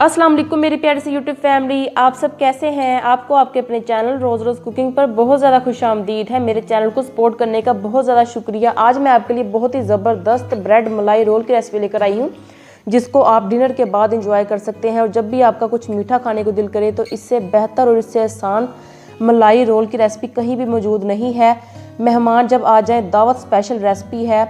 अस्सलाम वालेकुम मेरी प्यारी सी यूट्यूब फैमिली, आप सब कैसे हैं। आपको आपके अपने चैनल रोज़ रोज़ कुकिंग पर बहुत ज़्यादा खुशामदीद है। मेरे चैनल को सपोर्ट करने का बहुत ज़्यादा शुक्रिया। आज मैं आपके लिए बहुत ही ज़बरदस्त ब्रेड मलाई रोल की रेसिपी लेकर आई हूँ, जिसको आप डिनर के बाद इंजॉय कर सकते हैं। और जब भी आपका कुछ मीठा खाने को दिल करे तो इससे बेहतर और इससे आसान मलाई रोल की रेसिपी कहीं भी मौजूद नहीं है। मेहमान जब आ जाएँ, दावत स्पेशल रेसिपी है,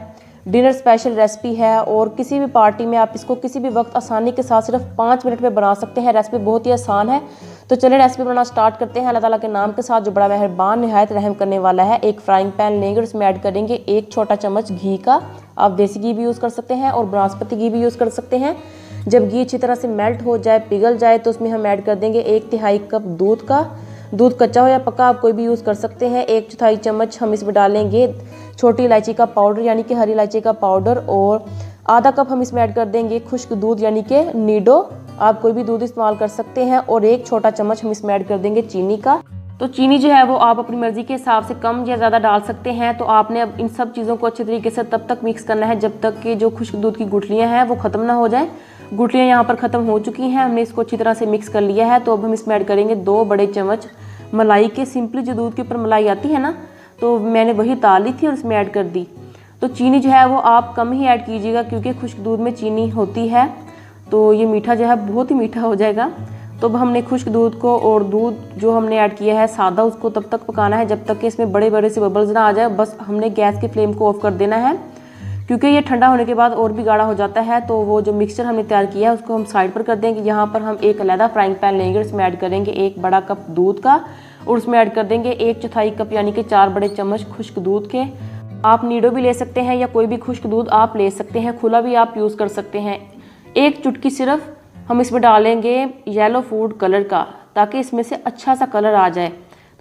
डिनर स्पेशल रेसिपी है और किसी भी पार्टी में आप इसको किसी भी वक्त आसानी के साथ सिर्फ 5 मिनट में बना सकते हैं। रेसिपी बहुत ही आसान है। तो चलिए रेसिपी बनाना स्टार्ट करते हैं अल्लाह ताला के नाम के साथ, जो बड़ा मेहरबान निहायत रहम करने वाला है। एक फ्राइंग पैन लेंगे और उसमें ऐड करेंगे 1 छोटा चम्मच घी का। आप देसी घी भी यूज़ कर सकते हैं और बनास्पति घी भी यूज़ कर सकते हैं। जब घी अच्छी तरह से मेल्ट हो जाए, पिघल जाए, तो उसमें हम ऐड कर देंगे 1/3 कप दूध का। दूध कच्चा हो या पका आप कोई भी यूज़ कर सकते हैं। 1/4 चम्मच हम इसमें डालेंगे छोटी इलायची का पाउडर यानी कि हरी इलायची का पाउडर, और आधा कप हम इसमें ऐड कर देंगे खुश्क दूध यानी कि नीडो। आप कोई भी दूध इस्तेमाल कर सकते हैं। और 1 छोटा चम्मच हम इसमें ऐड कर देंगे चीनी का। तो चीनी जो है वो आप अपनी मर्जी के हिसाब से कम या ज़्यादा डाल सकते हैं। तो आपने अब इन सब चीज़ों को अच्छे तरीके से तब तक मिक्स करना है जब तक कि जो खुश्क दूध की गुठलियाँ हैं वो ख़त्म ना हो जाएँ। गुठलियाँ यहाँ पर ख़त्म हो चुकी हैं, हमने इसको अच्छी तरह से मिक्स कर लिया है। तो अब हम इसमें ऐड करेंगे 2 बड़े चम्मच मलाई के। सिंपली जो दूध के ऊपर मलाई आती है ना, तो मैंने वही डाली थी और इसमें ऐड कर दी। तो चीनी जो है वो आप कम ही ऐड कीजिएगा, क्योंकि खुश्क दूध में चीनी होती है तो ये मीठा जो है बहुत ही मीठा हो जाएगा। तो अब हमने खुश्क दूध को और दूध जो हमने ऐड किया है सादा, उसको तब तक पकाना है जब तक कि इसमें बड़े बड़े से बबल्स ना आ जाए। बस हमने गैस की फ्लेम को ऑफ कर देना है, क्योंकि ये ठंडा होने के बाद और भी गाढ़ा हो जाता है। तो वो जो मिक्सचर हमने तैयार किया है उसको हम साइड पर कर देंगे। यहाँ पर हम एक अलहदा फ्राइंग पैन लेंगे, उसमें ऐड करेंगे 1 बड़ा कप दूध का और उसमें ऐड कर देंगे 1/4 कप यानी कि 4 बड़े चम्मच खुश्क दूध के। आप नीडो भी ले सकते हैं या कोई भी खुश्क दूध आप ले सकते हैं, खुला भी आप यूज़ कर सकते हैं। 1 चुटकी सिर्फ हम इसमें डालेंगे येलो फूड कलर का, ताकि इसमें से अच्छा सा कलर आ जाए।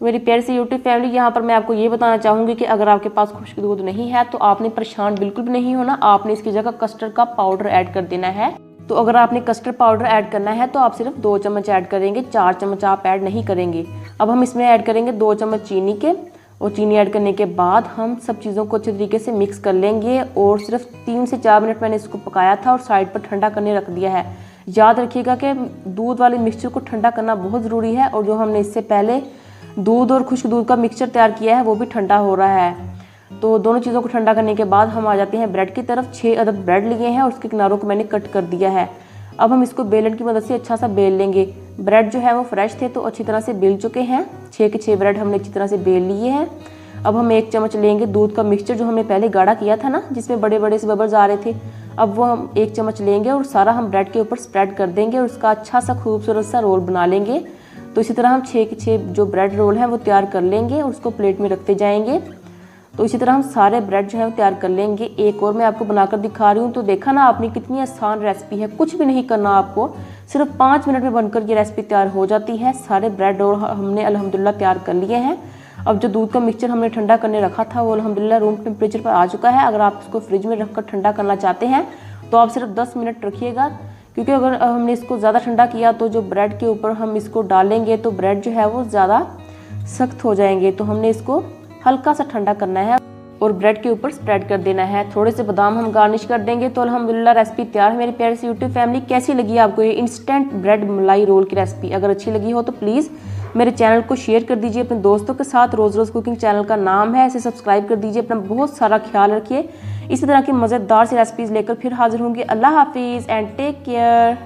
तो मेरी प्यारी सी यूट्यूब फैमिली, यहाँ पर मैं आपको ये बताना चाहूँगी कि अगर आपके पास खुश्क दूध नहीं है तो आपने परेशान बिल्कुल भी नहीं होना। आपने इसकी जगह कस्टर्ड का पाउडर ऐड कर देना है। तो अगर आपने कस्टर्ड पाउडर ऐड करना है तो आप सिर्फ 2 चम्मच ऐड करेंगे, 4 चम्मच आप ऐड नहीं करेंगे। अब हम इसमें ऐड करेंगे 2 चम्मच चीनी के, और चीनी ऐड करने के बाद हम सब चीज़ों को अच्छे तरीके से मिक्स कर लेंगे। और सिर्फ 3 से 4 मिनट मैंने इसको पकाया था और साइड पर ठंडा करने रख दिया है। याद रखिएगा कि दूध वाले मिक्सचर को ठंडा करना बहुत ज़रूरी है, और जो हमने इससे पहले दूध और खुश्क दूध का मिक्सचर तैयार किया है वो भी ठंडा हो रहा है। तो दोनों चीज़ों को ठंडा करने के बाद हम आ जाते हैं ब्रेड की तरफ। 6 अदद ब्रेड लिए हैं और उसके किनारों को मैंने कट कर दिया है। अब हम इसको बेलन की मदद से अच्छा सा बेल लेंगे। ब्रेड जो है वो फ्रेश थे तो अच्छी तरह से बेल चुके हैं। 6 के 6 ब्रेड हमने अच्छी तरह से बेल लिए हैं। अब हम 1 चम्मच लेंगे दूध का मिक्सचर, जो हमने पहले गाढ़ा किया था ना, जिसमें बड़े बड़े से बबल्स आ रहे थे। अब वो हम 1 चम्मच लेंगे और सारा हम ब्रेड के ऊपर स्प्रेड कर देंगे और उसका अच्छा सा खूबसूरत सा रोल बना लेंगे। तो इसी तरह हम 6 के 6 जो ब्रेड रोल हैं वो तैयार कर लेंगे और उसको प्लेट में रखते जाएंगे। तो इसी तरह हम सारे ब्रेड जो है वो तैयार कर लेंगे। एक और मैं आपको बनाकर दिखा रही हूँ। तो देखा ना आपने, कितनी आसान रेसिपी है, कुछ भी नहीं करना आपको, सिर्फ 5 मिनट में बनकर ये रेसिपी तैयार हो जाती है। सारे ब्रेड रोल हमने अल्हम्दुलिल्लाह तैयार कर लिए हैं। अब जो दूध का मिक्सचर हमने ठंडा करने रखा था वो अल्हम्दुलिल्लाह रूम टेम्परेचर पर आ चुका है। अगर आप इसको फ्रिज में रखकर ठंडा करना चाहते हैं तो आप सिर्फ 10 मिनट रखिएगा, क्योंकि अगर हमने इसको ज़्यादा ठंडा किया तो जो ब्रेड के ऊपर हम इसको डालेंगे तो ब्रेड जो है वो ज़्यादा सख्त हो जाएंगे। तो हमने इसको हल्का सा ठंडा करना है और ब्रेड के ऊपर स्प्रेड कर देना है। थोड़े से बादाम हम गार्निश कर देंगे। तो अल्हम्दुलिल्लाह रेसिपी तैयार है। मेरी प्यारी सी यूट्यूब फैमिली, कैसी लगी आपको ये इंस्टेंट ब्रेड मलाई रोल की रेसिपी? अगर अच्छी लगी हो तो प्लीज़ मेरे चैनल को शेयर कर दीजिए अपने दोस्तों के साथ। रोज़ रोज़ कुकिंग चैनल का नाम है, इसे सब्सक्राइब कर दीजिए। अपना बहुत सारा ख्याल रखिए। इसी तरह की मज़ेदार सी रेसिपीज़ लेकर फिर हाजिर होंगी। अल्लाह हाफिज़ एंड टेक केयर।